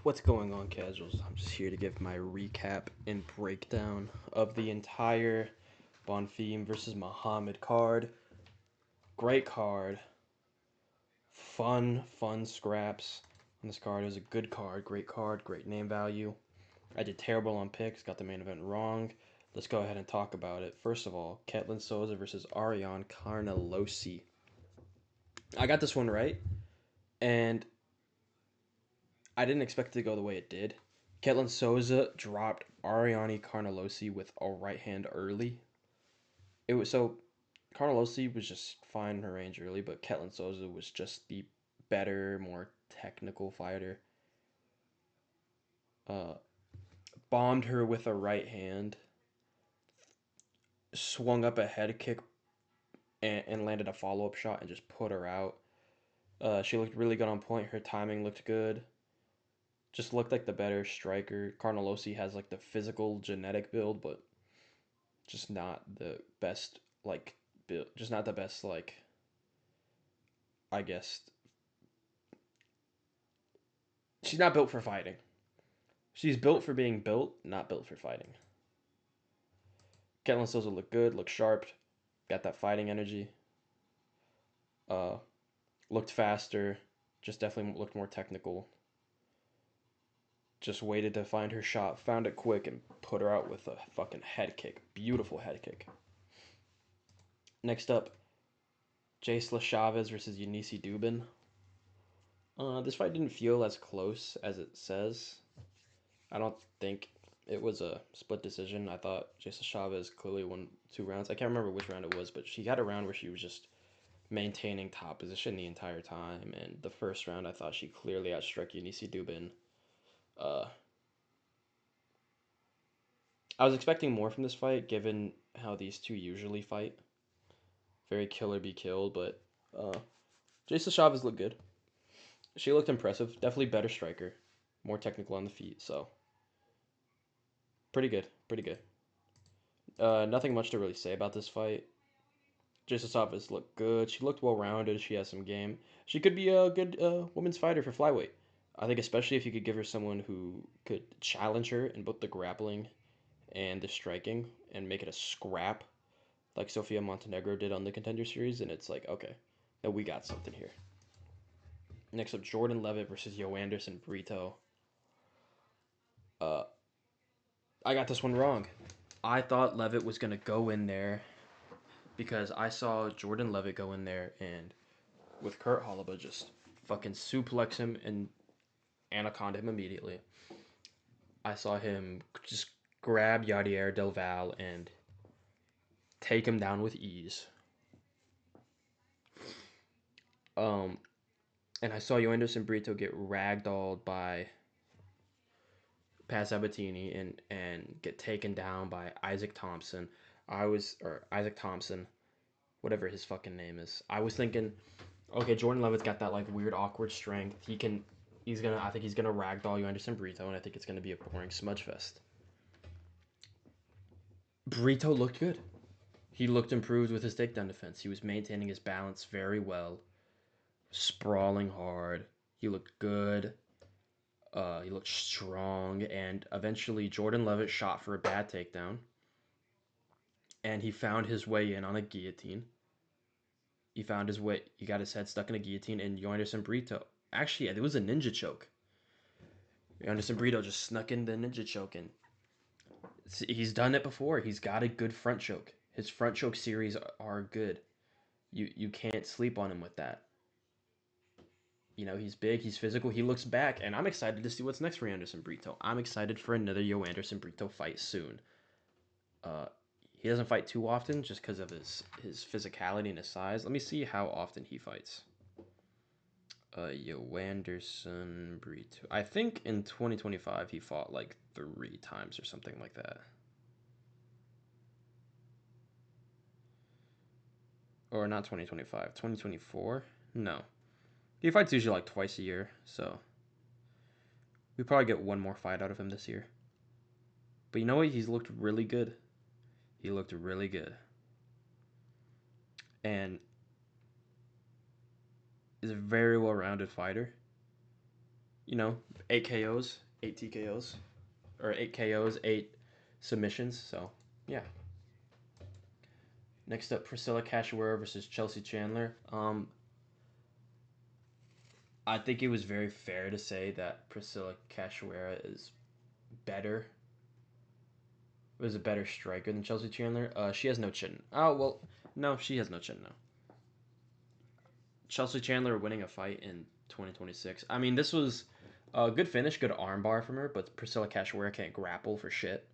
What's going on, casuals? I'm just here to give my recap and breakdown of the entire Bonfim versus Muhammad card. Great card. Fun scraps on this card. It was a good card, great name value. I did terrible on picks, got the main event wrong. Let's go ahead and talk about it. First of all, Ketlin Souza versus Ariane Carnelosi. I got this one right, and I didn't expect it to go the way it did. Ketlin Souza dropped Ariane Carnelosi with a right hand early. It was so Carnelosi was just fine in her range early, but Ketlin Souza was just the better, more technical fighter. Uh, Bombed her with a right hand, swung up a head kick, and landed a follow up shot and just put her out. She looked really good on point. Her timing looked good. Just looked like the better striker. Carnelosi has like the physical genetic build, but just not the best like build. Just not the best like I guess she's not built for fighting. She's built for being built, not built for fighting. Ketlin Souza looked good, looked sharp, got that fighting energy. Uh, Looked faster, just definitely looked more technical. Just waited to find her shot, found it quick, and put her out with a fucking head kick. Beautiful head kick. Next up, Jace Chavez versus Eunice Dubin. This fight didn't feel as close as it says. I don't think it was a split decision. I thought Jace Chavez clearly won 2 rounds. I can't remember which round it was, but she got a round where she was just maintaining top position the entire time. And the first round, I thought she clearly outstruck Eunice Dubin. Uh, I was expecting more from this fight, given how these two usually fight. Very kill or be killed, but Jace Chavez looked good. She looked impressive. Definitely better striker, more technical on the feet. So pretty good, pretty good. Nothing much to really say about this fight. Jace Chavez looked good. She looked well rounded. She has some game. She could be a good women's fighter for flyweight. I think especially if you could give her someone who could challenge her in both the grappling and the striking and make it a scrap like Sofia Montenegro did on the Contender Series, and it's like, okay, now we got something here. Next up, Jordan Levitt versus Yoanderson Brito. Uh, I got this one wrong. I thought Levitt was gonna go in there because I saw Jordan Levitt go in there and with Kurt Holloway just fucking suplex him and anaconda him immediately. I saw him just grab Yadier Del Val and take him down with ease. Um, and I saw Yoanderson Brito get ragdolled by Pat Sabatini and get taken down by Isaac Thompson. Isaac Thompson, whatever his fucking name is. I was thinking, okay, Jordan Levitt's got that like weird awkward strength. I think he's gonna ragdoll Yoanderson Brito, and I think it's gonna be a boring smudge fest. Brito looked good. He looked improved with his takedown defense. He was maintaining his balance very well, sprawling hard. He looked good. He looked strong, and eventually Jordan Levitt shot for a bad takedown, and he found his way in on a guillotine. He found his way. He got his head stuck in a guillotine, and Yoanderson Brito. Actually, it was a ninja choke. Yoanderson Brito just snuck in the ninja choke, and he's done it before. He's got a good front choke. His front choke series are good. You can't sleep on him with that. You know, he's big, he's physical, he looks back, and I'm excited to see what's next for Anderson Brito. I'm excited for another Anderson Brito fight soon. Uh, he doesn't fight too often just because of his physicality and his size. Let me see how often he fights. Anderson Brito. I think in 2025 he fought like 3 times or something like that. Or not 2025, 2024? No. He fights usually like twice a year, so we probably get one more fight out of him this year. But you know what? He's looked really good. He looked really good. And is a very well rounded fighter. You know, 8 KOs, 8 TKOs, or 8 KOs, 8 submissions. So yeah. Next up, Priscilla Cachoeira versus Chelsea Chandler. I think it was very fair to say that Priscilla Cachoeira is better. Was a better striker than Chelsea Chandler. She has no chin. Oh well, no, she has no chin now. Chelsea Chandler winning a fight in 2026. I mean, this was a good finish, good armbar from her, but Priscilla Cachoeira can't grapple for shit.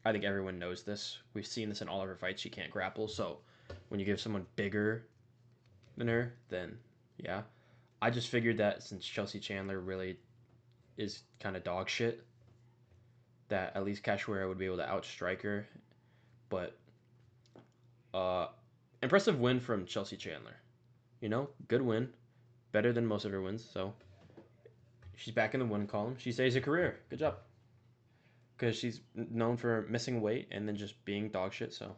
I think everyone knows this. We've seen this in all of her fights. She can't grapple, so when you give someone bigger than her, then yeah. I just figured that since Chelsea Chandler really is kind of dog shit, that at least Cachoeira would be able to outstrike her. But uh, impressive win from Chelsea Chandler. You know, good win, better than most of her wins. So she's back in the win column. She stays a career. Good job. Because she's known for missing weight and then just being dog shit. So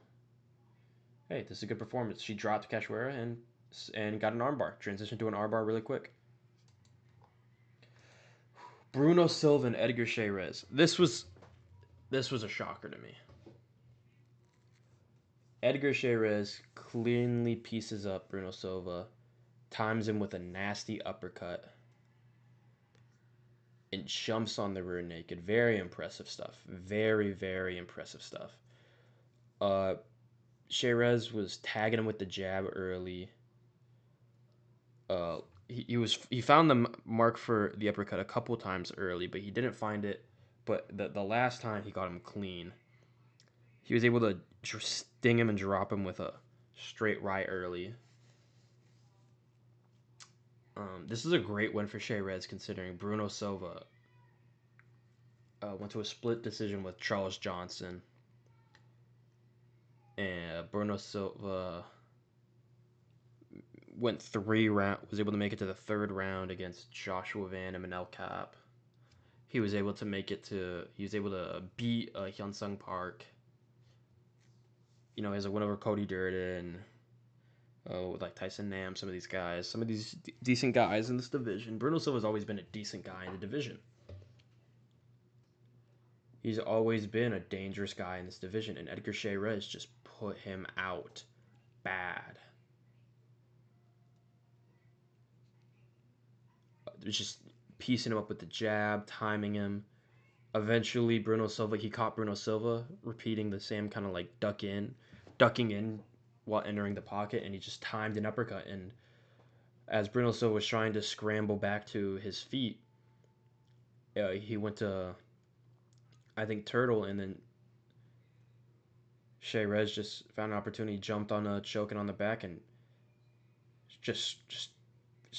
hey, this is a good performance. She dropped Cachoeira and got an armbar. Transitioned to an armbar really quick. Bruno Silva and Edgar Chairez. This was a shocker to me. Edgar Chairez cleanly pieces up Bruno Silva, times him with a nasty uppercut, and jumps on the rear naked. Very impressive stuff. Very, very impressive stuff. Uh, Chairez was tagging him with the jab early. He found the mark for the uppercut a couple times early, but he didn't find it. But the last time he got him clean, he was able to sting him and drop him with a straight right early. This is a great win for Chairez considering Bruno Silva went to a split decision with Charles Johnson, and Bruno Silva went 3 round, was able to make it to the third round against Joshua Van and Manel Cap. He was able to beat Hyun Sung Park. You know, he has a win over Cody Durden, with like Tyson Nam, some of these decent guys in this division. Bruno Silva's always been a decent guy in the division. He's always been a dangerous guy in this division, and Edgar Chairez just put him out bad. Just piecing him up with the jab, timing him. Eventually, he caught Bruno Silva repeating the same kind of like ducking in while entering the pocket, and he just timed an uppercut. And as Bruno Silva was trying to scramble back to his feet, he went to, I think, turtle, and then Chairez just found an opportunity, jumped on a choking on the back, and just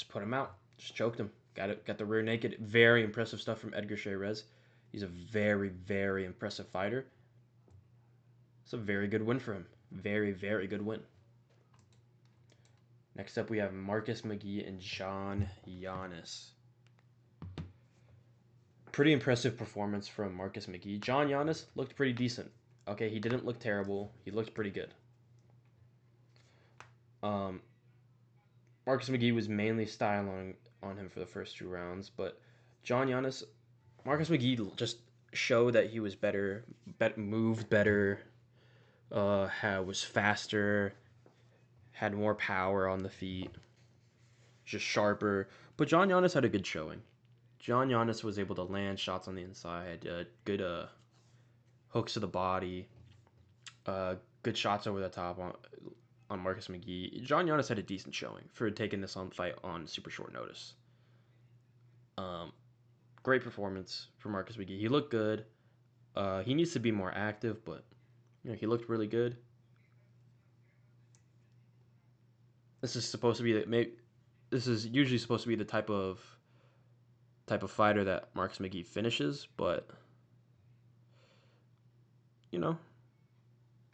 put him out. Just choked him. Got the rear naked. Very impressive stuff from Edgar Chairez. He's a very, very impressive fighter. It's a very good win for him. Very, very good win. Next up, we have Marcus McGee and John Giannis. Pretty impressive performance from Marcus McGee. John Giannis looked pretty decent. Okay, he didn't look terrible. He looked pretty good. Marcus McGee was mainly styling on him for the first 2 rounds, but Marcus McGee just showed that he was better, moved better, was faster, had more power on the feet, just sharper. But John Giannis had a good showing. John Giannis was able to land shots on the inside, good hooks to the body, good shots over the top on Marcus McGee. John Giannis had a decent showing for taking this fight on super short notice. Great performance for Marcus McGee. He looked good. He needs to be more active, but he looked really good. This is usually supposed to be the type of fighter that Marcus McGee finishes, but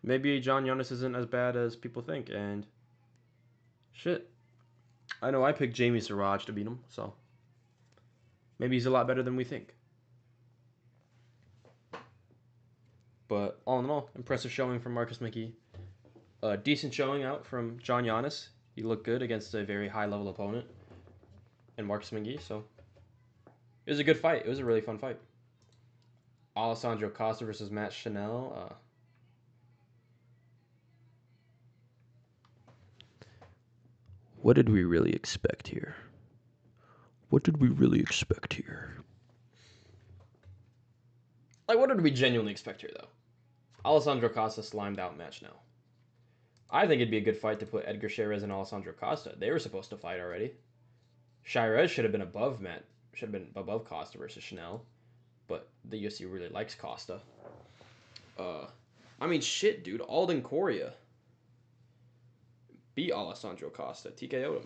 maybe John Giannis isn't as bad as people think, and shit. I know I picked Jamie Siraj to beat him, so maybe he's a lot better than we think. But all in all, impressive showing from Marcus McGee. Decent showing out from John Giannis. He looked good against a very high-level opponent and Marcus McGee, so It was a good fight. It was a really fun fight. Alessandro Costa versus Matt Chanel. What did we really expect here? What did we really expect here? Like, what did we genuinely expect here, though? Alessandro Costa slimed out Matt Chanel. I think it'd be a good fight to put Edgar Chairez and Alessandro Costa. They were supposed to fight already. Chairez should have been above Matt. Should have been above Costa versus Chanel, but the UFC really likes Costa. Uh, I mean, shit, dude. Alden Correa beat Alessandro Costa, TKO'd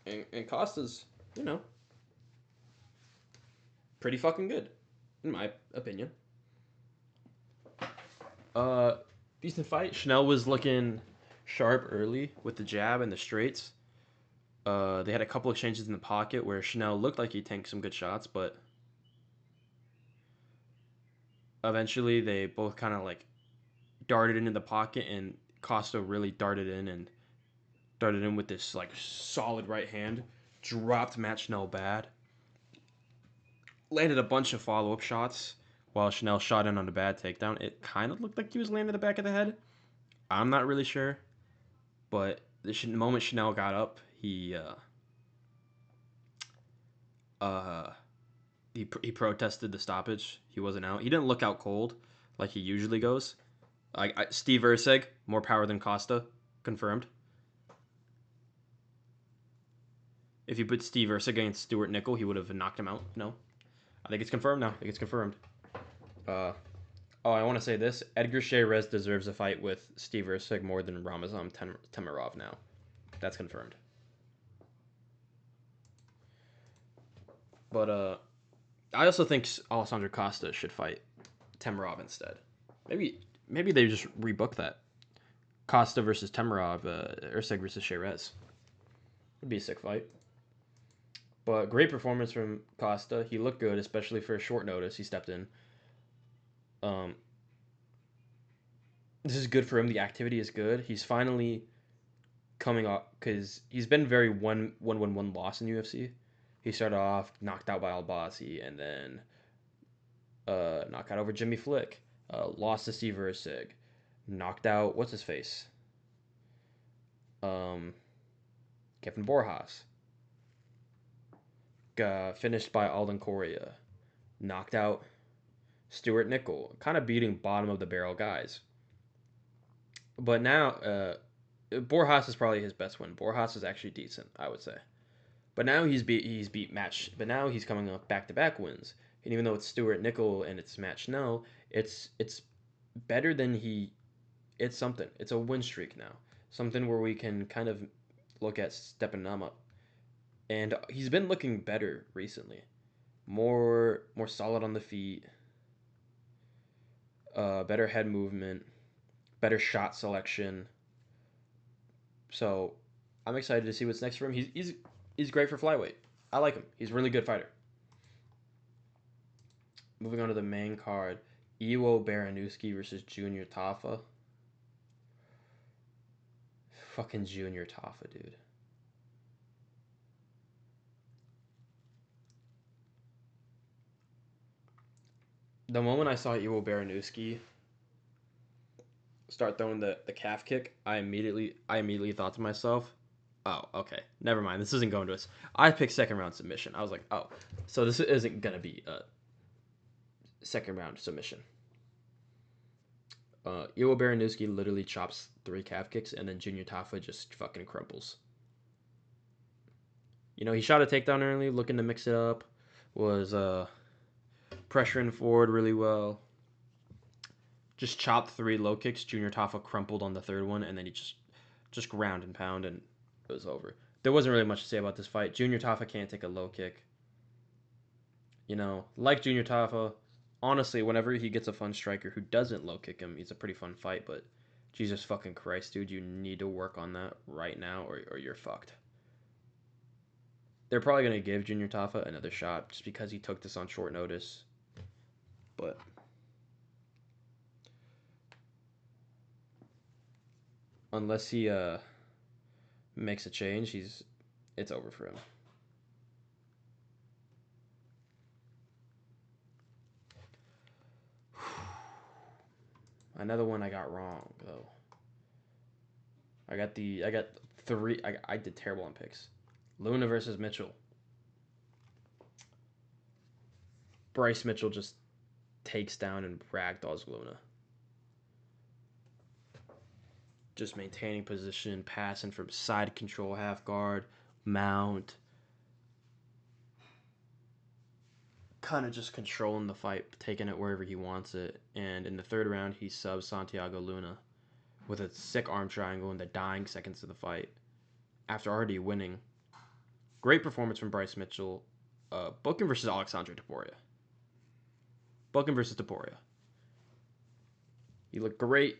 him, and Costa's, you know, pretty fucking good, in my opinion. Uh, Decent fight. Chanel was looking sharp early with the jab and the straights. They had a couple exchanges in the pocket where Chanel looked like he tanked some good shots, but eventually they both kind of like darted into the pocket, and Costa really darted in with this like solid right hand, dropped Matt Chanel bad, landed a bunch of follow up shots while Chanel shot in on a bad takedown. It kind of looked like he was landing the back of the head. I'm not really sure, but the moment Chanel got up, uh he protested the stoppage. He wasn't out. He didn't look out cold like he usually goes. Steve Erceg, more power than Costa, confirmed. If you put Steve Erceg against Stuart Nickel, he would have knocked him out. No, I think it's confirmed now. I think it's confirmed. Uh, I want to say this: Edgar Chairez deserves a fight with Steve Erceg more than Ramazan Temirov now. That's confirmed. But I also think Alessandro Costa should fight Temirov instead. Maybe they just rebook that. Costa versus Temirov, Erceg versus Chairez. Would be a sick fight. But great performance from Costa. He looked good, especially for a short notice. He stepped in. Um, this is good for him. The activity is good. He's finally coming up because he's been very one loss in UFC. He started off knocked out by Albazi, and then knockout over Jimmy Flick, lost to Steve Erceg, knocked out what's his face, um, Kevin Borjas, finished by Alden Correa, knocked out Stuart Nickel, kind of beating bottom of the barrel guys. But now, Borjas is probably his best win. Borjas is actually decent, I would say. But now he's beat match. But now he's coming up back to back wins. And even though it's Stuart Nickel and it's Matt Schnell, it's better than he. It's something. It's a win streak now. Something where we can kind of look at stepping him up. And he's been looking better recently. More solid on the feet. Better head movement. Better shot selection. So I'm excited to see what's next for him. He's great for flyweight. I like him. He's a really good fighter. Moving on to the main card, Iwo Baranuski versus Junior Tafa. Fucking Junior Tafa, dude. The moment I saw Iwo Baranuski start throwing the calf kick, I immediately thought to myself, oh, okay, never mind. This isn't going to us. I picked second round submission. I was like, oh, so this isn't gonna be a second round submission. Iwo Baranuski literally chops 3 calf kicks, and then Junior Tafa just fucking crumples. You know, he shot a takedown early, looking to mix it up, was pressuring forward really well. Just chopped 3 low kicks. Junior Tafa crumpled on the third one, and then he just ground and pound, and it was over. There wasn't really much to say about this fight. Junior Tafa can't take a low kick. You know, like Junior Tafa, honestly, whenever he gets a fun striker who doesn't low kick him, it's a pretty fun fight, but Jesus fucking Christ, dude, you need to work on that right now or you're fucked. They're probably going to give Junior Tafa another shot just because he took this on short notice. But unless he makes a change, it's over for him. Another one I got wrong though. I got three. I did terrible on picks. Luna versus Mitchell. Bryce Mitchell just takes down and ragdolls Luna. Just maintaining position, passing from side control, half guard, mount. Kind of just controlling the fight, taking it wherever he wants it. And in the third round, he subs Santiago Luna with a sick arm triangle in the dying seconds of the fight after already winning. Great performance from Bryce Mitchell. Booking versus Alexandre Topuria. Booking versus Topuria. He looked great.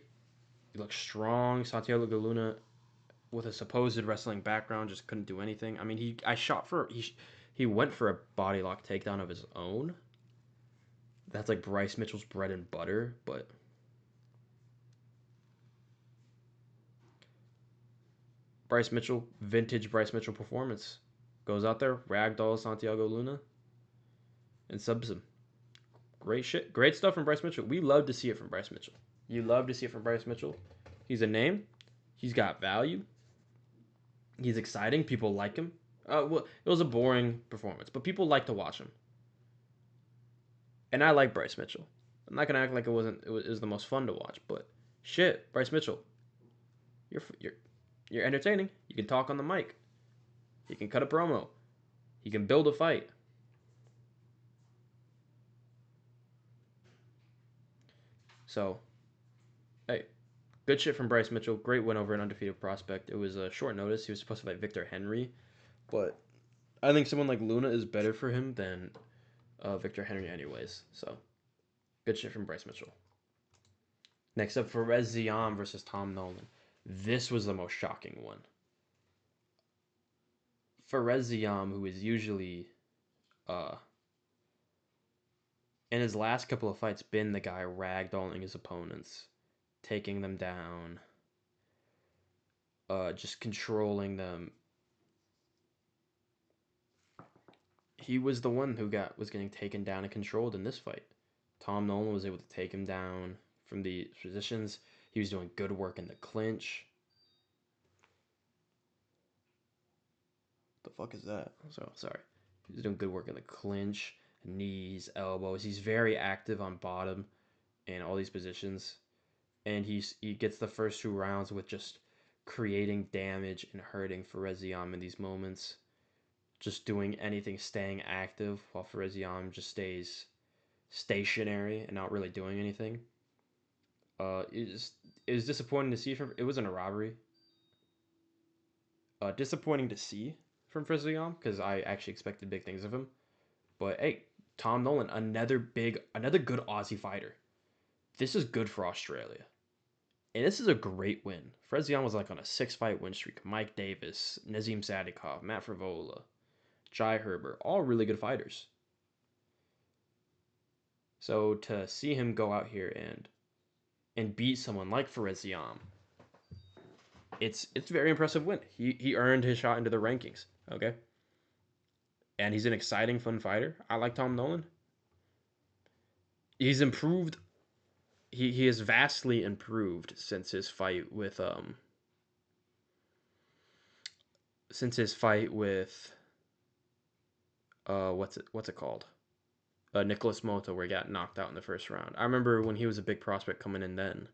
He looked strong. Santiago Luna, with a supposed wrestling background, just couldn't do anything. I mean, he went for a body lock takedown of his own. That's like Bryce Mitchell's bread and butter, but Bryce Mitchell, vintage Bryce Mitchell performance. Goes out there, ragdoll Santiago Luna, and subs him. Great shit. Great stuff from Bryce Mitchell. We love to see it from Bryce Mitchell. You love to see it from Bryce Mitchell. He's a name. He's got value. He's exciting. People like him. Well, it was a boring performance, but people like to watch him. And I like Bryce Mitchell. I'm not gonna act like it wasn't. It was the most fun to watch, but shit, Bryce Mitchell, you're entertaining. You can talk on the mic. You can cut a promo. You can build a fight. So, hey, good shit from Bryce Mitchell. Great win over an undefeated prospect. It was a short notice. He was supposed to fight Victor Henry, but I think someone like Luna is better for him than Victor Henry anyways. So, good shit from Bryce Mitchell. Next up, Fares Ziam versus Tom Nolan. This was the most shocking one. Fares Ziam, who is usually, in his last couple of fights, been the guy ragdolling his opponents, taking them down, just controlling them. He was the one who was getting taken down and controlled in this fight. Tom Nolan was able to take him down from the positions. He was doing good work in the clinch. What the fuck is that? So sorry. He was doing good work in the clinch, knees, elbows. He's very active on bottom in all these positions. And he gets the first 2 rounds with just creating damage and hurting Fares Ziam in these moments. Just doing anything, staying active, while Fares Ziam just stays stationary and not really doing anything. It was disappointing to see from. It wasn't a robbery. Disappointing to see from Fares Ziam because I actually expected big things of him. But hey, Tom Nolan, another good Aussie fighter. This is good for Australia. And this is a great win. Fares Ziam was like on a 6-fight win streak. Mike Davis, Nazim Sadikov, Matt Frivola, Jai Herbert, all really good fighters. So to see him go out here and beat someone like Fares Ziam, it's a very impressive win. He earned his shot into the rankings. Okay. And he's an exciting, fun fighter. I like Tom Nolan. He's improved. He has vastly improved since his fight with what's it called? Nicholas Moto, where he got knocked out in the first round. I remember when he was a big prospect coming in then.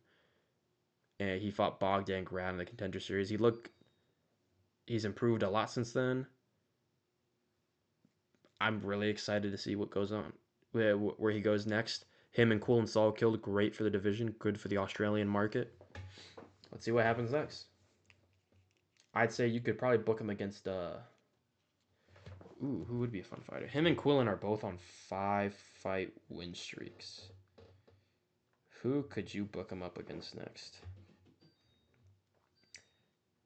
And he fought Bogdan Grad in the Contender Series. He's improved a lot since then. I'm really excited to see what goes on, where he goes next. Him and Cool and Saul killed, great for the division, good for the Australian market. Let's see what happens next. I'd say you could probably book him against who would be a fun fighter? Him and Quillen are both on 5-fight win streaks. Who could you book him up against next?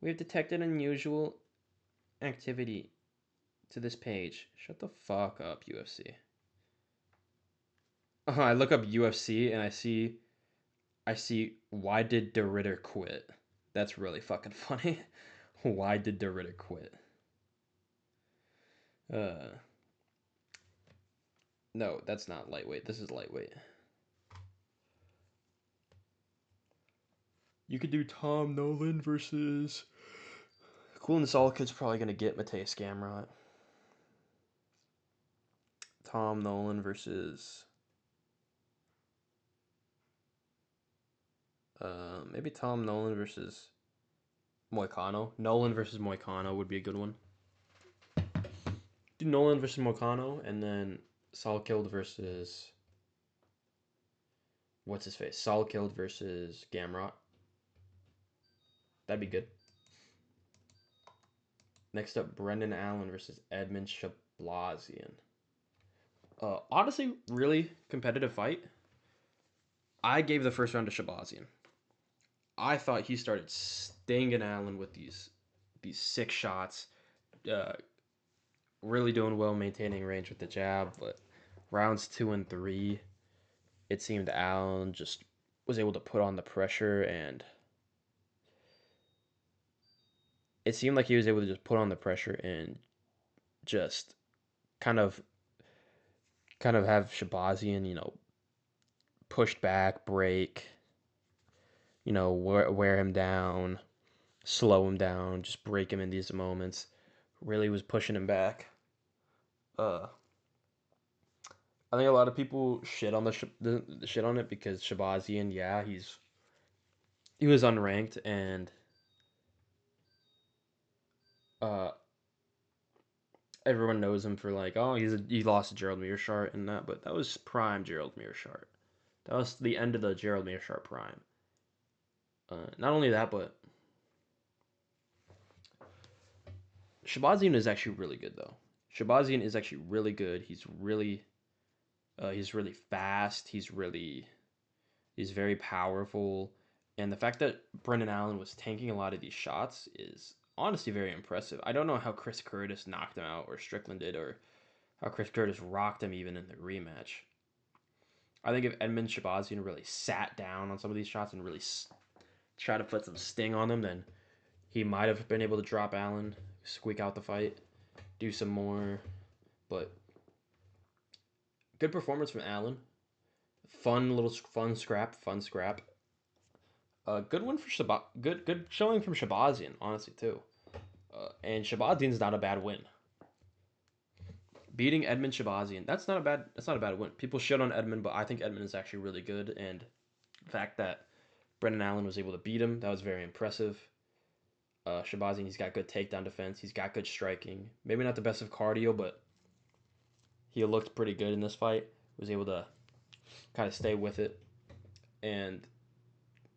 We have detected unusual activity to this page. Shut the fuck up, UFC. I look up UFC and I see why did De Ritter quit? That's really fucking funny. Why did De Ritter quit? No, that's not lightweight. This is lightweight. You could do Tom Nolan versus. Cool and Solid Kid's probably gonna get Mateus Gamrot. Tom Nolan versus. Maybe Tom Nolan versus Moicano. Nolan versus Moicano would be a good one. Do Nolan versus Moicano, and then Sol Killed versus what's his face? Sol Killed versus Gamrot. That'd be good. Next up, Brendan Allen versus Edmund Shablazian. Honestly, really competitive fight. I gave the first round to Shablazian. I thought he started stinging Allen with these sick shots. Uh, really doing well, maintaining range with the jab. But rounds 2 and 3, it seemed Allen just was able to put on the pressure, and it seemed like he was able to just put on the pressure and just kind of have Shabazian, pushed back, break, wear him down, slow him down, just break him in these moments. Really was pushing him back. Uh, I think a lot of people shit on the shit on it because Shabazian, yeah, he was unranked, and uh, everyone knows him for like, oh, he lost to Gerald Meerschaert and that, but that was prime Gerald Meerschaert. That was the end of the Gerald Meerschaert prime. Not only that, but Shabazian is actually really good though. Shabazian is actually really good. He's really fast. He's very powerful, and the fact that Brendan Allen was tanking a lot of these shots is honestly very impressive. I don't know how Chris Curtis knocked him out, or Strickland did, or how Chris Curtis rocked him even in the rematch. I think if Edmund Shabazian really sat down on some of these shots and really tried to put some sting on them, then he might have been able to drop Allen, squeak out the fight, do some more. But good performance from Allen. Fun scrap. Good one for good showing from Shabazian, honestly too. And Shabazian's not a bad win. Beating Edmund Shabazian, that's not a bad win. People shit on Edmund, but I think Edmund is actually really good, and the fact that Brendan Allen was able to beat him, that was very impressive. Shabazian, he's got good takedown defense. He's got good striking. Maybe not the best of cardio, but he looked pretty good in this fight. Was able to kind of stay with it and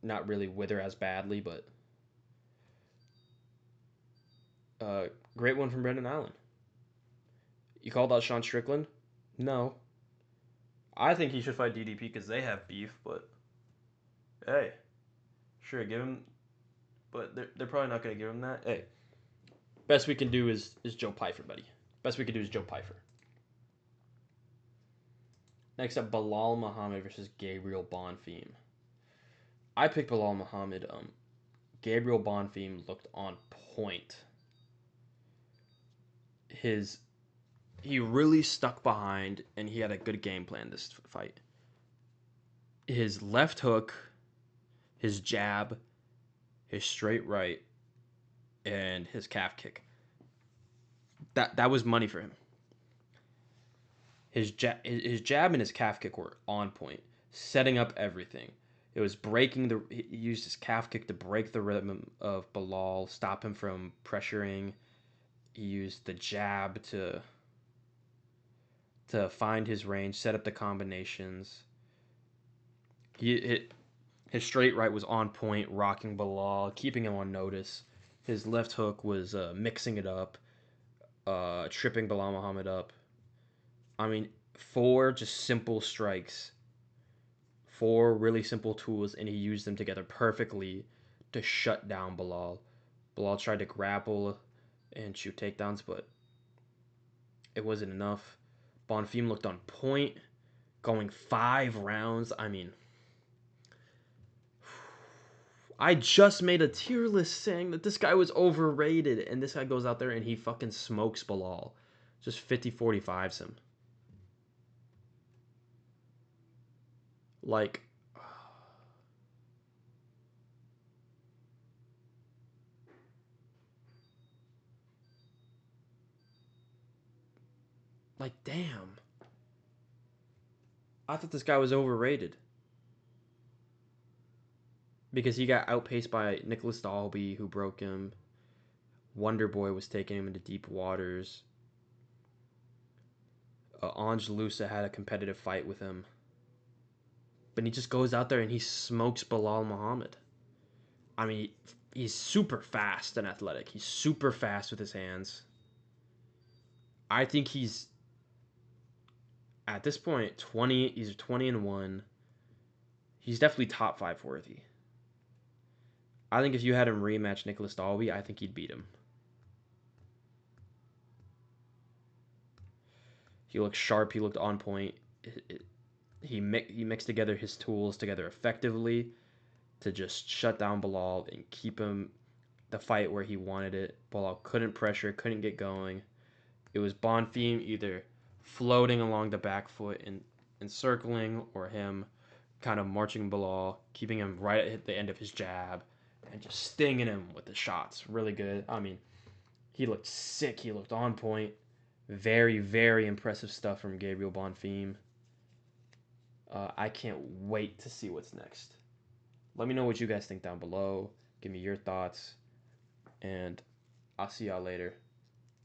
not really wither as badly, but great one from Brendan Allen. You called out Sean Strickland? No. I think he should fight DDP because they have beef, but hey, sure, give him. But they're probably not going to give him that. Hey, best we can do is Joe Pyfer, buddy. Best we can do is Joe Pyfer. Next up, Bilal Muhammad versus Gabriel Bonfim. I picked Bilal Muhammad. Gabriel Bonfim looked on point. He really stuck behind, and he had a good game plan this fight. His left hook, his jab, his straight right, and his calf kick. That was money for him. His jab and his calf kick were on point, setting up everything. It was he used his calf kick to break the rhythm of Bilal, stop him from pressuring. He used the jab to find his range, set up the combinations. His straight right was on point, rocking Bilal, keeping him on notice. His left hook was mixing it up, tripping Bilal Muhammad up. I mean, 4 just simple strikes, 4 really simple tools, and he used them together perfectly to shut down Bilal. Bilal tried to grapple and shoot takedowns, but it wasn't enough. Bonfim looked on point, going 5 rounds. I mean, I just made a tier list saying that this guy was overrated, and this guy goes out there and he fucking smokes Bilal. Just 50-45s him. Like, Like, damn. I thought this guy was overrated. Because he got outpaced by Nicholas Dalby, who broke him. Wonder Boy was taking him into deep waters. Angelusa had a competitive fight with him. But he just goes out there and he smokes Bilal Muhammad. I mean, he's super fast and athletic. He's super fast with his hands. I think he's at this point 20. He's 20-1. He's definitely top 5 worthy. I think if you had him rematch Nicholas Dalby, I think he'd beat him. He looked sharp. He looked on point. He mixed together his tools together effectively to just shut down Bilal and keep him the fight where he wanted it. Bilal couldn't pressure, couldn't get going. It was Bonfim either floating along the back foot and circling, or him kind of marching Bilal, keeping him right at the end of his jab, and just stinging him with the shots. Really good. I mean, he looked sick. He looked on point. Very, very impressive stuff from Gabriel Bonfim. I can't wait to see what's next. Let me know what you guys think down below. Give me your thoughts. And I'll see y'all later.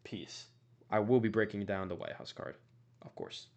Peace. I will be breaking down the White House card, of course.